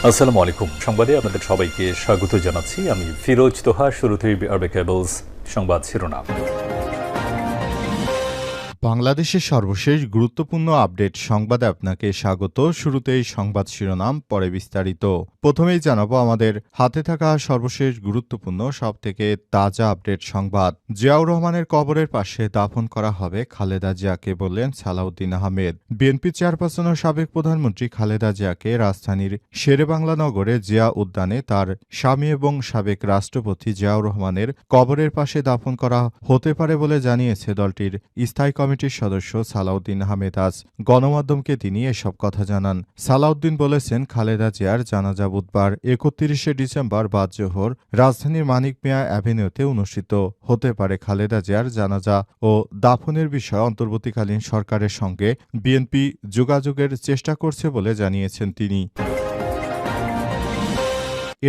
আসসালামু আলাইকুম। সংবাদে আপনাদের সবাইকে স্বাগত জানাচ্ছি। আমি ফিরোজ তোহা। শুরুতেই আরবে কেবলস সংবাদ শিরোনাম। বাংলাদেশের সর্বশেষ গুরুত্বপূর্ণ আপডেট সংবাদে আপনাকে স্বাগত। শুরুতেই সংবাদ শিরোনাম, পরে বিস্তারিত। প্রথমেই জানাবো আমাদের হাতে থাকা সর্বশেষ গুরুত্বপূর্ণ সবথেকে তাজা আপডেট সংবাদ। জিয়াউর রহমানের কবরের পাশে দাফন করা হবে খালেদা জিয়াকে, বললেন সালাউদ্দিন আহমেদ। বিএনপি চেয়ারপারসন ও সাবেক প্রধানমন্ত্রী খালেদা জিয়াকে রাজধানীর শেরেবাংলা নগরে জিয়া উদ্যানে তার স্বামী এবং সাবেক রাষ্ট্রপতি জিয়াউর রহমানের কবরের পাশে দাফন করা হতে পারে বলে জানিয়েছে দলটির স্থায়ী কমিটির সদস্য সালাউদ্দিন আহমেদ। আজ গণমাধ্যমকে তিনি এসব কথা জানান। সালাউদ্দিন বলেছেন, খালেদা জিয়ার জানাজা বুধবার ৩১শে ডিসেম্বর বাদ জোহর রাজধানীর মানিক মিয়া অ্যাভিনিউতে অনুষ্ঠিত হতে পারে। খালেদা জিয়ার জানাজা ও দাফনের বিষয়ে অন্তর্বর্তীকালীন সরকারের সঙ্গে বিএনপি যোগাযোগের চেষ্টা করছে বলে জানিয়েছেন তিনি।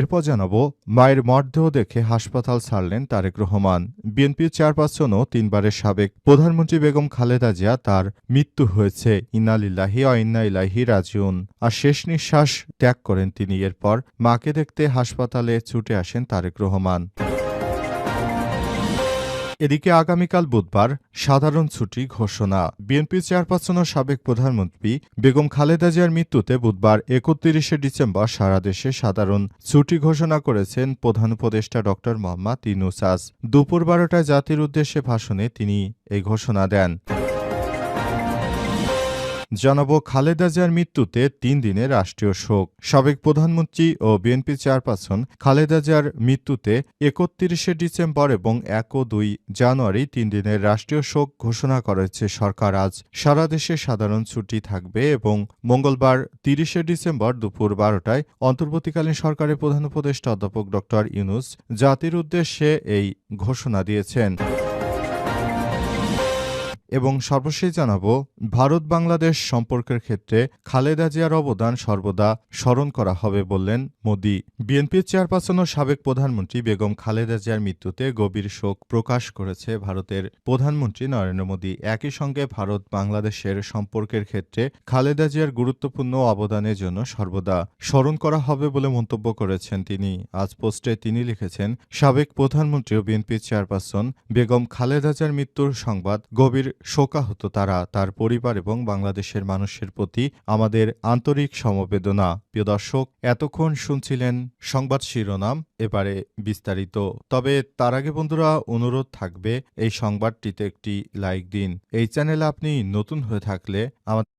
এরপর জানাবো, মায়ের মরদেহ দেখে হাসপাতাল ছাড়লেন তারেক রহমান। বিএনপির চেয়ারপারসন ও তিনবারের সাবেক প্রধানমন্ত্রী বেগম খালেদা জিয়া তার মৃত্যু হয়েছে, ইন্না লিল্লাহি ওয়া ইন্না ইলাইহি রাজিউন, আর শেষ নিঃশ্বাস ত্যাগ করেন তিনি। এরপর মাকে দেখতে হাসপাতালে ছুটে আসেন তারেক রহমান। এদিকে আগামীকাল বুধবার সাধারণ ছুটি ঘোষণা। বিএনপি চেয়ারপারসন ও সাবেক প্রধানমন্ত্রী বেগম খালেদা জিয়ার মৃত্যুতে বুধবার ৩১শে ডিসেম্বর সারা দেশে সাধারণ ছুটি ঘোষণা করেছেন প্রধান উপদেষ্টা ড মোহাম্মদ ইউনূস। আজ দুপুর ১২টায় জাতির উদ্দেশ্যে ভাষণে তিনি এই ঘোষণা দেন। জানাবো, খালেদা জিয়ার মৃত্যুতে ৩ দিনের রাষ্ট্রীয় শোক। সাবেক প্রধানমন্ত্রী ও বিএনপি চেয়ারপারসন খালেদা জিয়ার মৃত্যুতে ৩১শে ডিসেম্বর এবং ১ ও ২ জানুয়ারি ৩ দিনের রাষ্ট্রীয় শোক ঘোষণা করেছে সরকার। আজ সারা দেশে সাধারণ ছুটি থাকবে এবং মঙ্গলবার ৩০শে ডিসেম্বর দুপুর ১২টায় অন্তর্বর্তীকালীন সরকারের প্রধান উপদেষ্টা অধ্যাপক ড ইউনূস জাতির উদ্দেশ্যে এই ঘোষণা দিয়েছেন। এবং সর্বশেষ জানাবো, ভারত বাংলাদেশ সম্পর্কের ক্ষেত্রে খালেদা জিয়ার অবদান সর্বদা স্মরণ করা হবে, বললেন মোদি। বিএনপির চেয়ারপারসন ও সাবেক প্রধানমন্ত্রী বেগম খালেদা জিয়ার মৃত্যুতে গভীর শোক প্রকাশ করেছে ভারতের প্রধানমন্ত্রী নরেন্দ্র মোদি। একই সঙ্গে ভারত বাংলাদেশের সম্পর্কের ক্ষেত্রে খালেদা জিয়ার গুরুত্বপূর্ণ অবদানের জন্য সর্বদা স্মরণ করা হবে বলে মন্তব্য করেছেন তিনি। আজ পোস্টে তিনি লিখেছেন, সাবেক প্রধানমন্ত্রী ও বিএনপির চেয়ারপারসন বেগম খালেদা জিয়ার মৃত্যুর সংবাদ গভীর শোকাহত তারা, তার পরিবার এবং বাংলাদেশের মানুষের প্রতি আমাদের আন্তরিক সমবেদনা। প্রিয় দর্শক, এতক্ষণ শুনছিলেন সংবাদ শিরোনাম, এবারে বিস্তারিত। তবে তার আগে বন্ধুরা, অনুরোধ থাকবে এই সংবাদটিতে একটি লাইক দিন। এই চ্যানেলে আপনি নতুন হয়ে থাকলে আমাদের